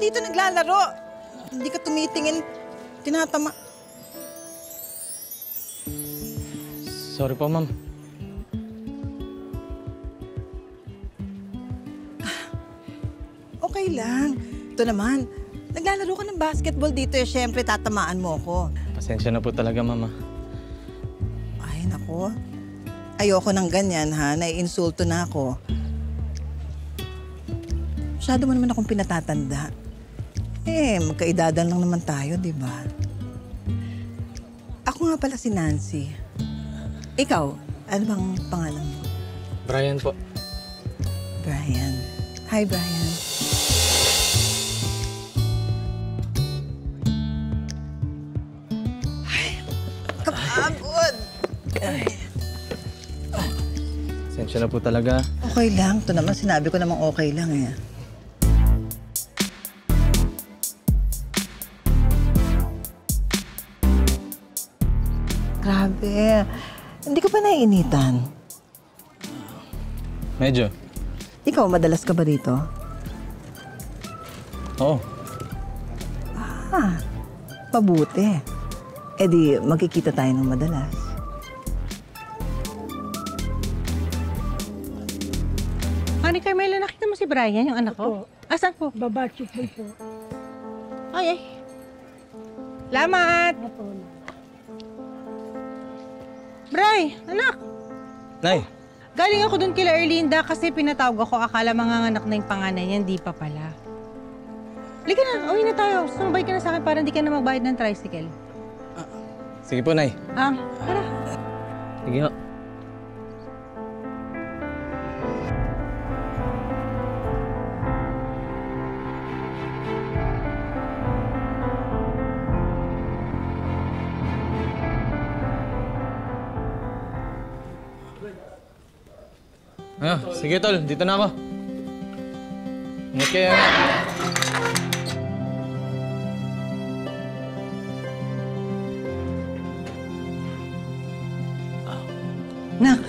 dito naglalaro. Hindi ka tumitingin. Tinatama. Sorry po, ma'am. Okay lang. Ito naman, naglalaro ka ng basketball dito. Siyempre, tatamaan mo ako. Pasensya na po talaga, ma'am. Ay, naku. Ayoko ng ganyan, ha? Naiinsulto na ako. Masyado mo naman akong pinatatanda. Magkaidadan lang naman tayo, di ba? Ako nga pala si Nancy. Ikaw, ano bang pangalan mo? Brian po. Brian. Hi, Brian. Ay, kapagod! Pasensya na po talaga. Okay lang. Ito naman, sinabi ko namang okay lang eh. Grabe. Hindi ka pa naiinitan? Medyo. Ikaw, madalas ka ba dito? Oo. Mabuti. Di, magkikita tayo ng madalas. Ani Carmela, nakita mo si Brian, yung anak ko? Asan po? Basketball po. Ay. Salamat! Bray, anak! Nay! Galing ako dun kila Erlinda kasi pinatawag ako. Akala manganganak na yung panganay niya, hindi pa pala. Halika na, uwi na tayo. Sumabay ka na sa akin para hindi ka na magbayad ng tricycle. Sige po, Nay. Tara. Sige ho. Sige tol, dito na ako. Ingat kayo. Nak,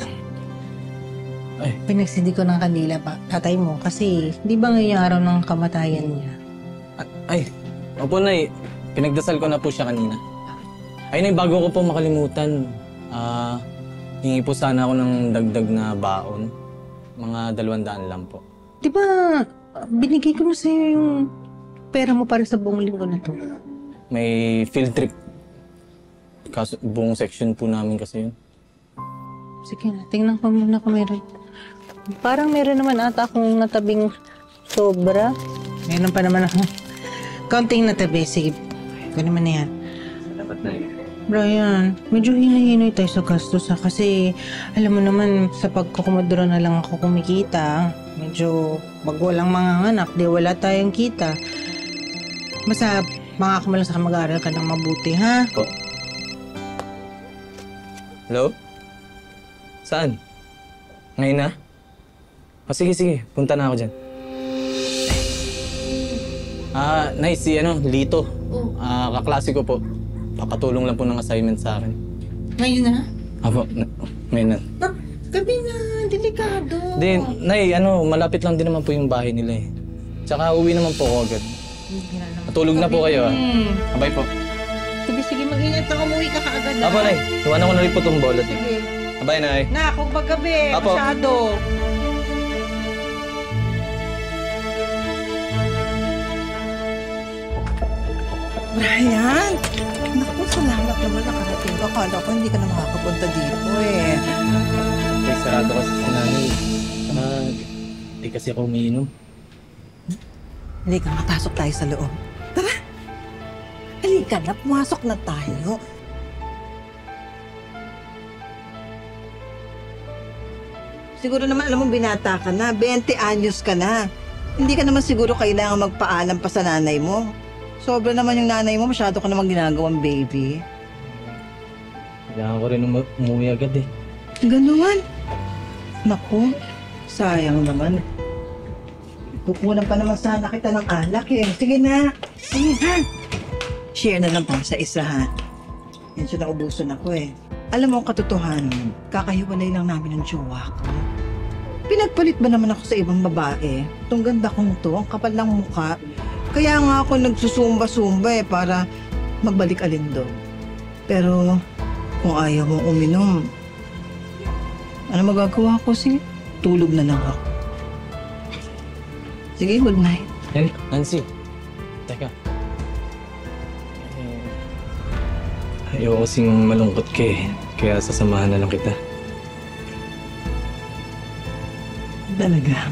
Ay, pinagsindi ko ng kandila pa, tatay mo kasi di ba ngayon yung araw ng kamatayan niya? opo Nay. Pinagdasal ko na po siya kanina. Ay Nay, bago ko po makalimutan, hingi po sana ako ng dagdag na baon. Mga 200 lang po. Di ba binigay ko na sa'yo yung pera mo para sa buong linggo na to? May field trip. Kaso buong section po namin kasi yun. Sige na, tingnan ko muna kung meron. Parang meron naman ata akong natabing sobra. Meron pa naman ako. Kaunting natabi. Sige, kunin mo na yan. Salamat na yun. Brian, medyo hinahinay tayo sa gastos kasi alam mo naman sa pagkukumadura na lang ako kumikita. Medyo pag walang mga anak, di wala tayong kita. Basta mangako mo lang sa mag-aaral ka ng mabuti, ha? Po. Hello? Saan? Ngayon na? Sige. Punta na ako dyan. Nice. Si Lito. Kaklase ko po. Papatulong lang po ng assignment sa akin. Ngayon na? Apo, ngayon na. Gabi na, delikado. Di, Nay, malapit lang din naman po yung bahay nila eh. Tsaka uwi naman po ako agad. Matulog na po kayo Abay po. Sige, mag-ingat ka. Umuwi ka kaagad. Apo, Nay. Iwanan ko na rin po itong bola. Sige. Abay, Nay. Na, kung paggabi, Apo. masyado. Brian! Naku, salamat naman nakarating ka. Akala ko hindi ka na makakapunta dito eh. Ay, sarado kasi si Nanay. Saka, di kasi ako umiinom. Halika, mapasok tayo sa loob. Tara! Halika na, pumasok na tayo. Siguro naman, alam mo, binata ka na. 20 anyos ka na. Hindi ka naman siguro kailangan magpaalam pa sa nanay mo. Sobra naman yung nanay mo, masyado ka namang ginagawang baby. Kailangan ko rin umuwi agad eh. Ganuan. Naku, sayang naman. Kukunan pa naman sana kita ng alak eh. Sige na. Sige ha. Share na lang tayo sa isa ha. Yan siya naubusan ako eh. Alam mo ang katotohanan, kakahiwalay lang namin ng jowa ko. Pinagpalit ba naman ako sa ibang babae? Itong ganda kong to, ang kapal ng mukha. Kaya nga ako nagsusumba-sumba para magbalik alindog. Pero kung ayaw mong uminom, ano magagawa ko? Sige, tulog na lang ako. Sige, good night. Nancy, teka. Ayoko kasing malungkot ka kaya sasamahan na lang kita. Talaga.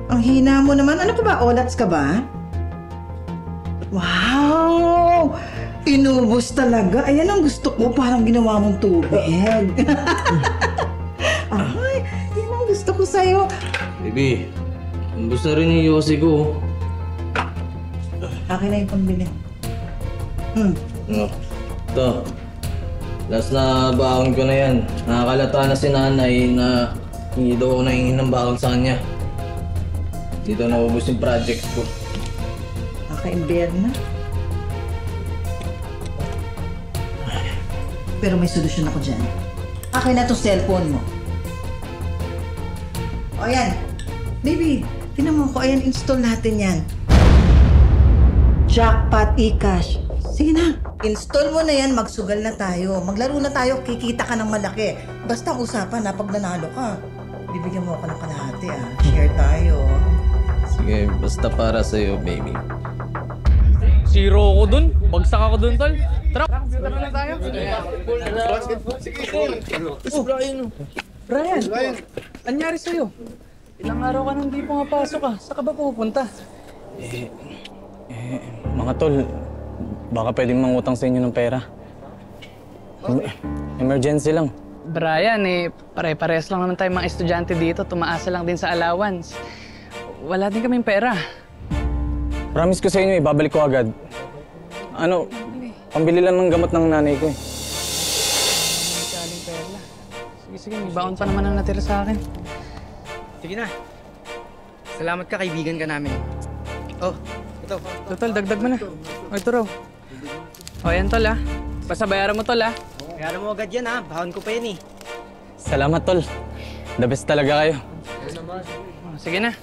Ang hina mo naman. Ano ka ba? Olats ka ba? Wow! Inubos talaga. Ayan ang gusto ko. Parang ginawa mong tubig. Ay, yan ang gusto ko sa'yo. Baby, umbos na rin yung yosi ko. Akin na yung pambili. Ito. Last na baon ko na yan. Nakakalata na si nanay na hindi daw ako nahingin ng baon sa kanya. Dito naubos yung projects ko. Nakaimbyer na. Pero may solusyon ako dyan. Akin na itong cellphone mo. O yan. Baby, tinan mo ko. Ayan, install natin yan. Jackpot eCash. Sige na. Install mo na yan, magsugal na tayo. Maglaro na tayo, kikita ka ng malaki. Basta ang usapan na pag nanalo ka. Bibigyan mo ako ng kalahati Share tayo. Sige, basta para sa'yo, baby. Zero ako dun. Bagsak ako dun, tol. Tara, tara na tayo. Brian, anyari sa'yo? Ilang araw ka nang di pumapasok Saan ka ba pupunta? Mga tol, baka pwedeng mangutang sa inyo ng pera. Emergency lang. Brian, pare-pares lang naman tayo mga estudyante dito. Tumaasa lang din sa allowance. Wala din kaming pera. Promise ko sa inyo, ibabalik ko agad. Ano, pambili lang ng gamot ng nanay ko Galing pera. Sige, may baon pa naman ang natira sa akin. Sige na. Salamat ka, kaibigan ka namin. Oh, ito. Tol, dagdag mo na. O, ito raw. O, yan, tol, Basta bayaran mo, tol, Bayaran mo agad yan, Bahon ko pa yan, Salamat, tol. The best talaga kayo. O, sige na.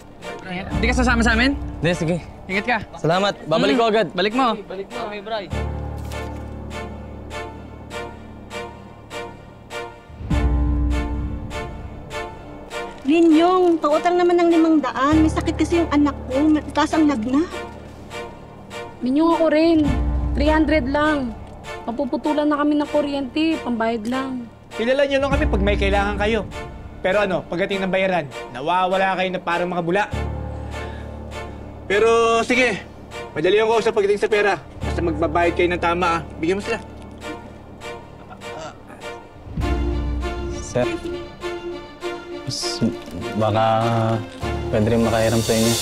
Hindi ka sasama sa amin? Hindi, sige. Ingat ka. Salamat. Babalik ko agad. Balik mo. Linyong, pautang naman ng 500. May sakit kasi yung anak ko. Mataas ang lagnat. Minyong ako rin. 300 lang. Mapuputulan na kami ng kuryente. Pambayad lang. Kilala nyo lang kami pag may kailangan kayo. Pero pagdating ng bayaran, nawawala kayo na parang mga bula. Pero sige, madali ako sa pagdating sa pera. Basta magbabayad kayo ng tama, bigyan mo sila. Sir, baka pwede rin makahiram sa inyo.